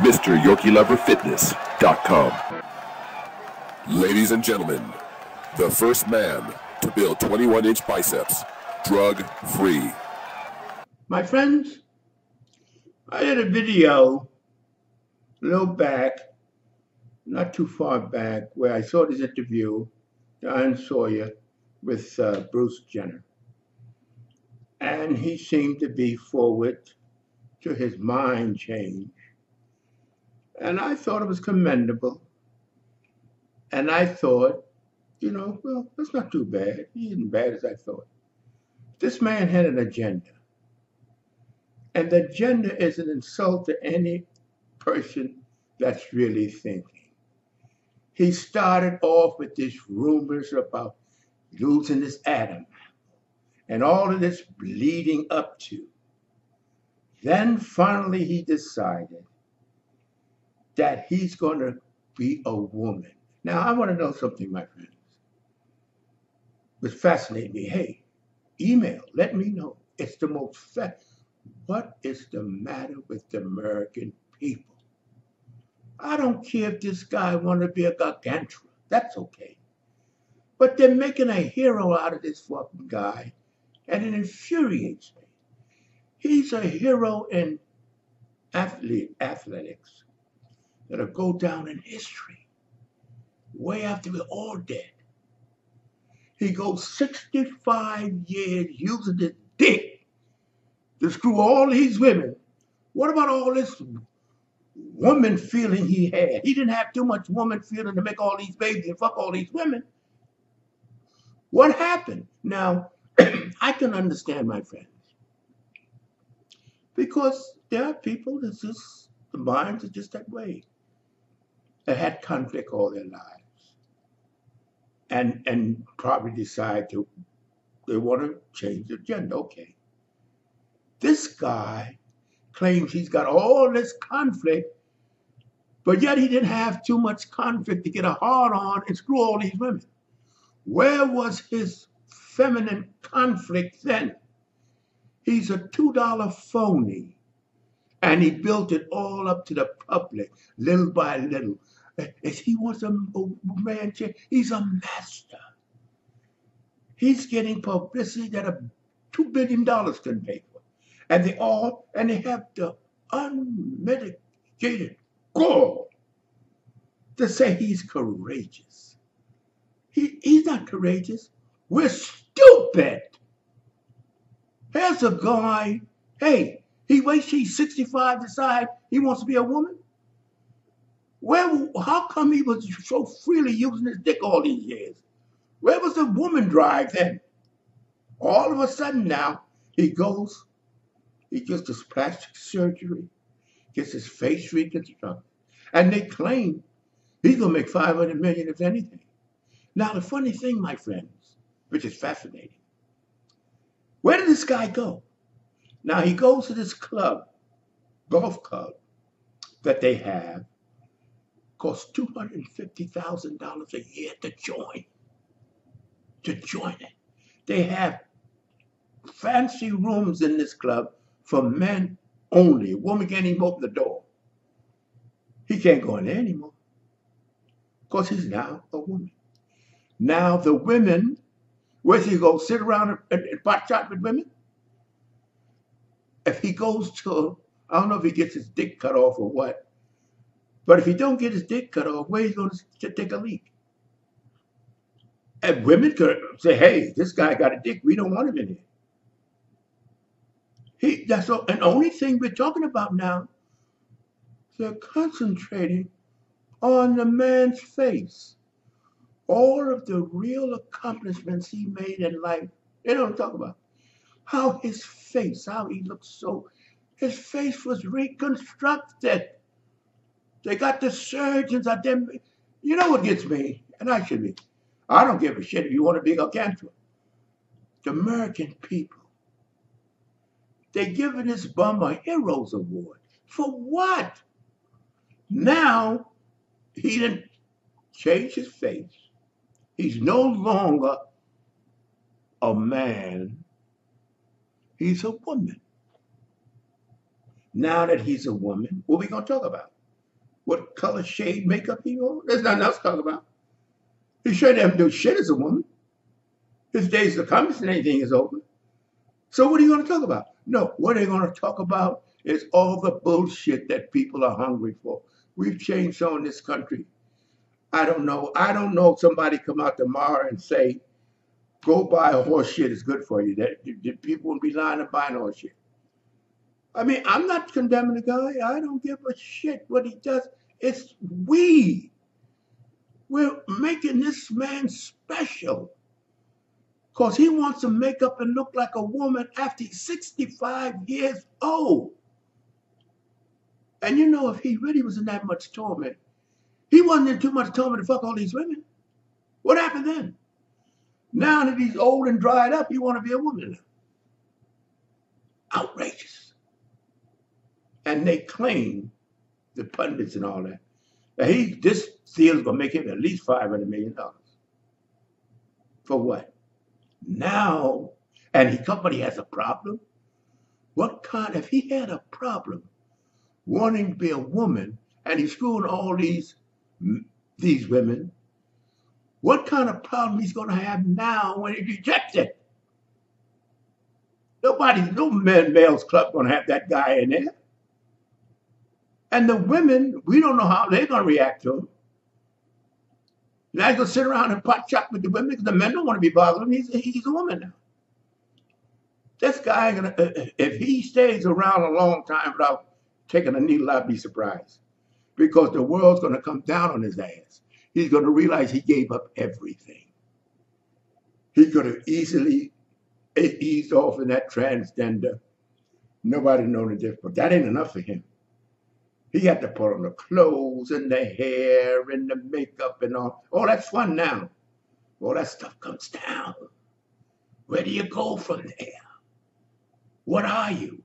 MrYorkieLoverFitness.com. Ladies and gentlemen, the first man to build 21-inch biceps, drug-free. My friends, I did a video a little back, not too far back, where I saw this interview, Diane Sawyer, with Bruce Jenner. And he seemed to be forward to his mind change. And I thought it was commendable. And I thought, well, that's not too bad. He isn't bad as I thought. This man had an agenda. And the agenda is an insult to any person that's really thinking. He started off with these rumors about losing his Adam and all of this leading up to. Then finally he decided that he's going to be a woman. Now, I want to know something, my friends. It fascinates me. Hey, email, let me know. It's the most what is the matter with the American people? I don't care if this guy want to be a gargantua. That's okay. But they're making a hero out of this fucking guy, and it infuriates me. He's a hero in athletics that'll go down in history way after we're all dead. He goes 65 years using his dick to screw all these women. What about all this woman feeling he had? He didn't have too much woman feeling to make all these babies and fuck all these women. What happened? Now, I can understand, my friends, because there are people that's just, the minds are just that way. They had conflict all their lives. And probably decide they want to change the gender. Okay. This guy claims he's got all this conflict, but yet he didn't have too much conflict to get a hard on and screw all these women. Where was his feminine conflict then? He's a $2 phony, and he built it all up to the public, little by little. If he wants a man change, he's a master. He's getting publicity that $2 billion can pay for. And they have the unmitigated gall to say he's courageous. He's not courageous. We're stupid. Here's a guy, hey, he waits, he's 65, decide he wants to be a woman. Well, how come he was so freely using his dick all these years? Where was the woman drive then? All of a sudden now, he gets this plastic surgery, gets his face reconstructed, and they claim he's going to make $500 million if anything. Now, the funny thing, my friends, which is fascinating, where did this guy go? Now, he goes to this club, golf club, that they have, costs $250,000 a year to join. it. They have fancy rooms in this club for men only. A woman can't even open the door. He can't go in there anymore because he's now a woman. Now the women, where's he go? Sit around and pot shot with women? If he goes to, I don't know if he gets his dick cut off or what, but if he don't get his dick cut off, where he's going to take a leak? And women could say, hey, this guy got a dick. We don't want him in here. That's all. And the only thing we're talking about now, they're concentrating on the man's face. All of the real accomplishments he made in life, they don't talk about. How his face, how he looked so, his face was reconstructed. They got the surgeons out there. You know what gets me? And I should be. I don't give a shit if you want to be a cancer. The American people, they're giving this bum a Heroes Award. For what? Now, he didn't change his face. He's no longer a man. He's a woman. Now that he's a woman, what are we going to talk about? what color shade makeup he wore. There's nothing else to talk about. He sure didn't do shit as a woman. His days of coming and anything is over. So what are you going to talk about? No, what they're going to talk about is all the bullshit that people are hungry for. We've changed so in this country. I don't know if somebody come out tomorrow and say, go buy a horse shit is good for you. That people won't be lying and buying horse shit. I mean, I'm not condemning the guy. I don't give a shit what he does. It's we're making this man special. Because he wants to make up and look like a woman after he's 65 years old. And you know, if he really was in that much torment, he wasn't in too much torment to fuck all these women. What happened then? Now that he's old and dried up, he want to be a woman. Outrageous. And they claim, the pundits and all that this deal is going to make him at least $500 million. For what? Now, and his company has a problem. If he had a problem wanting to be a woman and he's screwing all these women, what kind of problem he's going to have now when he rejects it? No males club going to have that guy in there. And the women, we don't know how they're going to react to him. Now he's going to sit around and pot shot with the women because the men don't want to be bothered him. He's a woman now. This guy, if he stays around a long time without taking a needle, I'd be surprised. Because the world's going to come down on his ass. He's going to realize he gave up everything. He could have easily eased off in that transgender. Nobody knows the difference. But that ain't enough for him. He had to put on the clothes and the hair and the makeup and all. Oh, that's fun now. All that stuff comes down. Where do you go from there? What are you?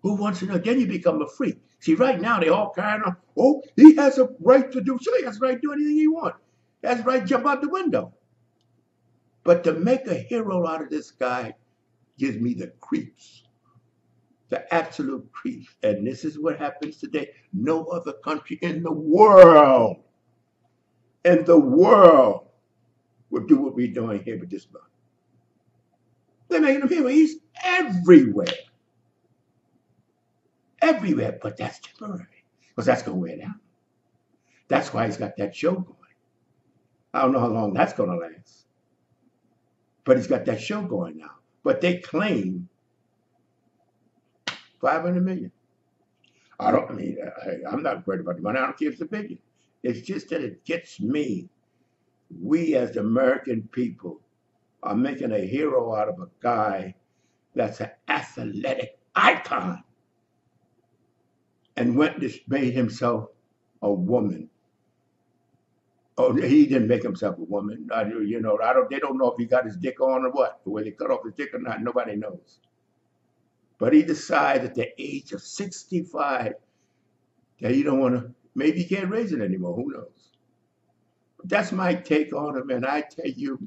Who wants to know? Then you become a freak. See, right now they all carrying on. Oh, he has a right to do. Sure, he has a right to do anything he wants. He has a right to jump out the window. But to make a hero out of this guy gives me the creeps. The absolute creeps. And this is what happens today. No other country in the world would do what we're doing here with this man. They're making him hero. He's everywhere. Everywhere, but that's temporary. Because that's going to wear down. That's why he's got that show going. I don't know how long that's going to last. But he's got that show going now. But they claim $500 million. I'm not worried about the money. I don't care if it's a billion. It's just that it gets me. We as the American people are making a hero out of a guy that's an athletic icon and made himself a woman. Oh, he didn't make himself a woman. They don't know if he got his dick on or what. Whether they cut off his dick or not, nobody knows. But he decided at the age of 65 that he don't want to, maybe he can't raise it anymore, who knows? But that's my take on him, and I tell you,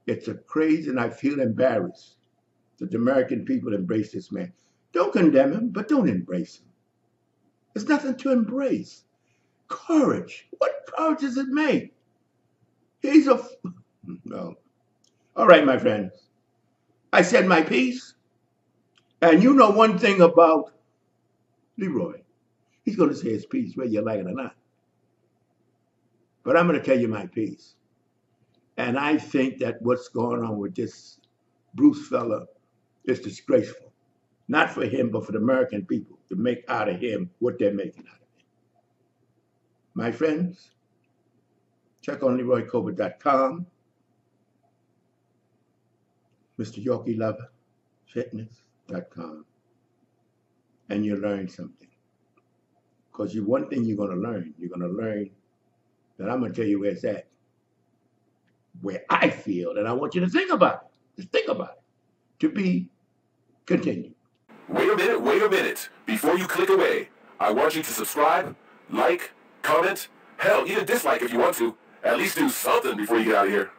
it's a crazy, and I feel embarrassed that the American people embrace this man. Don't condemn him, but don't embrace him. There's nothing to embrace. Courage. What courage does it make? No. All right, my friends. I said my piece. And you know one thing about Leroy. He's going to say his piece, whether you like it or not. But I'm going to tell you my piece. And I think that what's going on with this Bruce fella is disgraceful. Not for him, but for the American people to make out of him what they're making out of him. My friends, check on LeroyColbert.com. Mr. Yorkie Lover Fitness.com. And you'll learn something. Because one thing you're going to learn that I'm going to tell you where it's at. Where I feel, and I want you to think about it. Just think about it. To be continued. Wait a minute. Before you click away, I want you to subscribe, like, comment, hell, even dislike if you want to. At least do something before you get out of here.